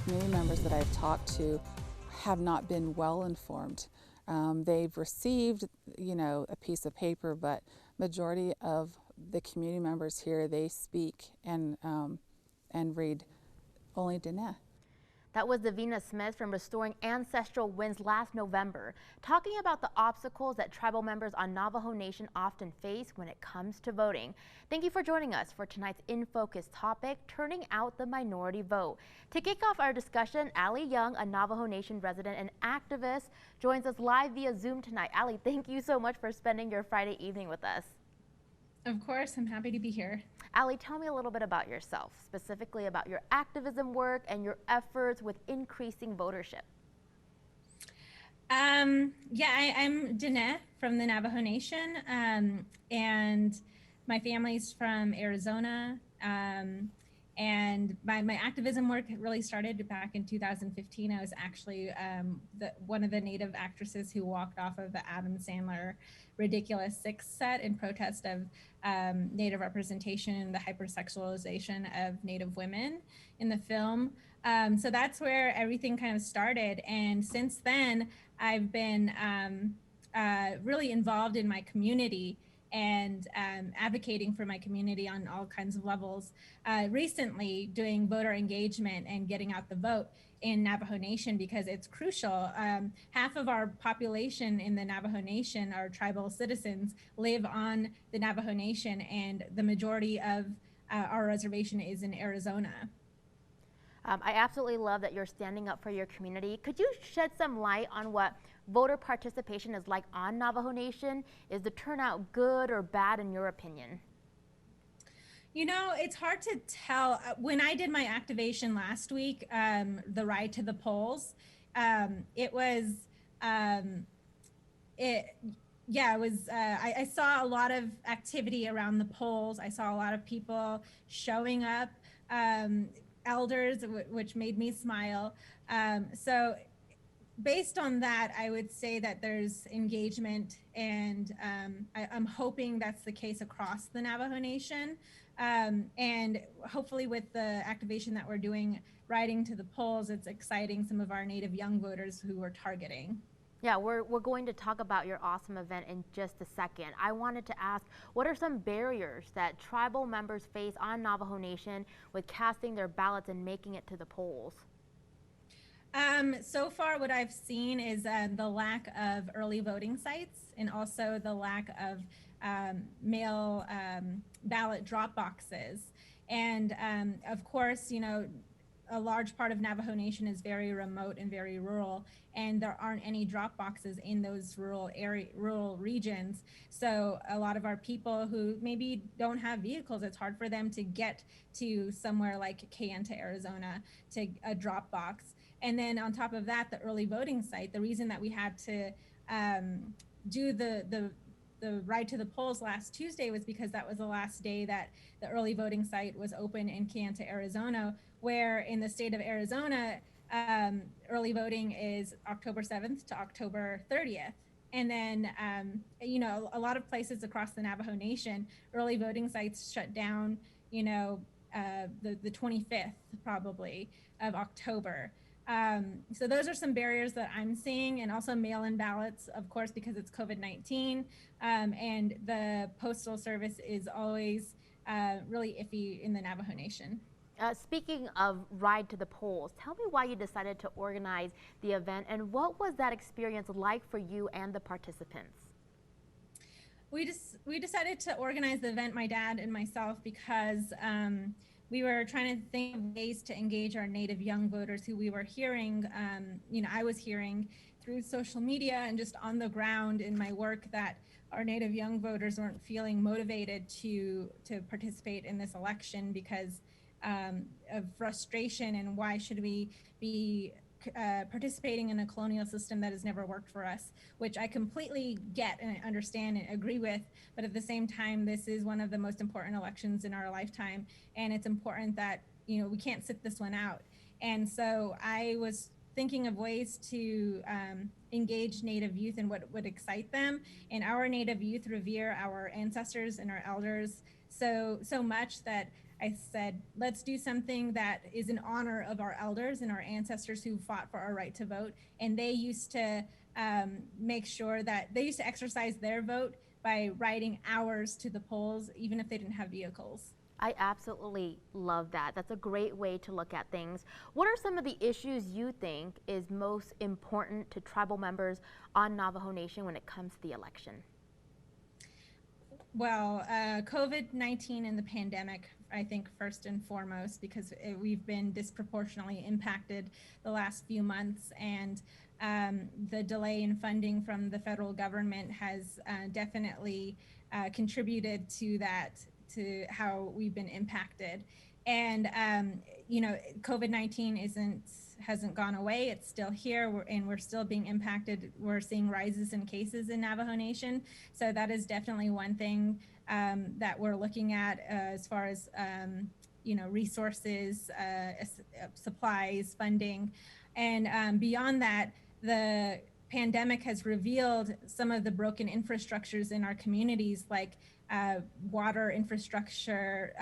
community members that I've talked to have not been well informed. They've received, a piece of paper, but majority of the community members here, they speak and read only Diné. That was Davina Smith from Restoring Ancestral Winds last November, talking about the obstacles that tribal members on Navajo Nation often face when it comes to voting. Thank you for joining us for tonight's In Focus topic, turning out the minority vote. To kick off our discussion, Allie Young, a Navajo Nation resident and activist, joins us live via Zoom tonight. Allie, thank you so much for spending your Friday evening with us. Of course, I'm happy to be here. Allie, tell me a little bit about yourself, specifically about your activism work and your efforts with increasing votership. I'm Jeanette from the Navajo Nation, and my family's from Arizona. And my activism work really started back in 2015. I was actually one of the Native actresses who walked off of the Adam Sandler Ridiculous Six set in protest of Native representation and the hypersexualization of Native women in the film. So that's where everything kind of started. And since then, I've been really involved in my community and advocating for my community on all kinds of levels. Recently doing voter engagement and getting out the vote in Navajo Nation because it's crucial. Half of our population in the Navajo Nation, our tribal citizens, live on the Navajo Nation, and the majority of our reservation is in Arizona. I absolutely love that you're standing up for your community. Could you shed some light on what voter participation is like on Navajo Nation? Is the turnout good or bad in your opinion? You know, it's hard to tell. When I did my activation last week, the ride to the polls, it was, I saw a lot of activity around the polls. I saw a lot of people showing up, elders, which made me smile. So based on that, I would say that there's engagement, and I'm hoping that's the case across the Navajo Nation. And hopefully with the activation that we're doing, riding to the polls, it's exciting some of our Native young voters who we're targeting. Yeah, we're going to talk about your awesome event in just a second. I wanted to ask, what are some barriers that tribal members face on Navajo Nation with casting their ballots and making it to the polls? So far, what I've seen is the lack of early voting sites, and also the lack of mail ballot drop boxes. And of course, you know, a large part of Navajo Nation is very remote and very rural, and there aren't any drop boxes in those rural regions. So a lot of our people who maybe don't have vehicles, it's hard for them to get to somewhere like Kayenta, Arizona, to a drop box. And then on top of that, the early voting site, the reason that we had to do the ride to the polls last Tuesday was because that was the last day that the early voting site was open in Kayenta, Arizona, where in the state of Arizona, early voting is October 7th to October 30th. And then, you know, a lot of places across the Navajo Nation, early voting sites shut down, you know, the 25th probably of October. So those are some barriers that I'm seeing, and also mail-in ballots, of course, because it's COVID-19, and the postal service is always really iffy in the Navajo Nation. Speaking of ride to the polls, tell me why you decided to organize the event, and what was that experience like for you and the participants? We decided to organize the event, my dad and myself, because we were trying to think of ways to engage our Native young voters who we were hearing, you know, I was hearing through social media and just on the ground in my work that our Native young voters weren't feeling motivated to participate in this election because of frustration, and why should we be participating in a colonial system that has never worked for us, which I completely get and understand and agree with. But at the same time, this is one of the most important elections in our lifetime, and it's important that, you know, we can't sit this one out. And so I was thinking of ways to engage Native youth and what would excite them. And our Native youth revere our ancestors and our elders so much that I said, let's do something that is in honor of our elders and our ancestors who fought for our right to vote. And they used to make sure that they used to exercise their vote by riding hours to the polls, even if they didn't have vehicles. I absolutely love that. That's a great way to look at things. What are some of the issues you think is most important to tribal members on Navajo Nation when it comes to the election? Well, COVID-19 and the pandemic, I think first and foremost, because we've been disproportionately impacted the last few months, and the delay in funding from the federal government has definitely contributed to that, to how we've been impacted. And you know, COVID-19 hasn't gone away. It's still here, and we're still being impacted. We're seeing rises in cases in Navajo Nation. So that is definitely one thing that we're looking at as far as you know, resources, supplies, funding. And beyond that, the pandemic has revealed some of the broken infrastructures in our communities, like water infrastructure,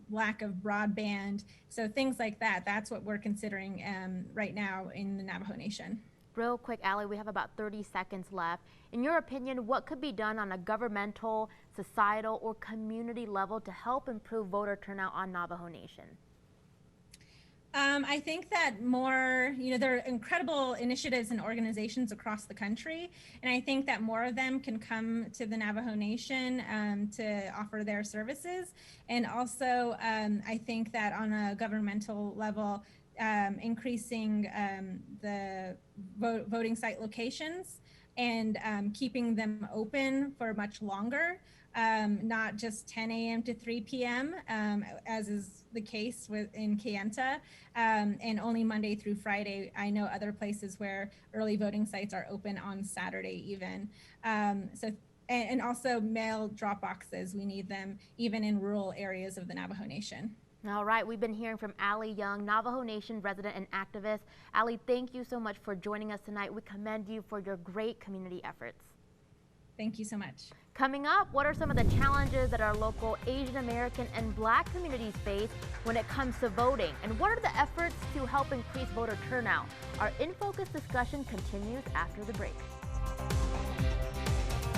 lack of broadband. So things like that, that's what we're considering right now in the Navajo Nation. Real quick, Allie, we have about 30 seconds left. In your opinion, what could be done on a governmental, societal, or community level to help improve voter turnout on Navajo Nation? I think that more, you know, there are incredible initiatives and organizations across the country, and I think that more of them can come to the Navajo Nation to offer their services. And also, I think that on a governmental level, increasing the voting site locations and keeping them open for much longer. Not just 10 a.m. to 3 p.m. As is the case in Kayenta, and only Monday through Friday. I know other places where early voting sites are open on Saturday even. And also mail drop boxes. We need them even in rural areas of the Navajo Nation. All right, we've been hearing from Allie Young, Navajo Nation resident and activist. Allie, thank you so much for joining us tonight. We commend you for your great community efforts. Thank you so much. Coming up, what are some of the challenges that our local Asian American and Black communities face when it comes to voting? And what are the efforts to help increase voter turnout? Our In Focus discussion continues after the break.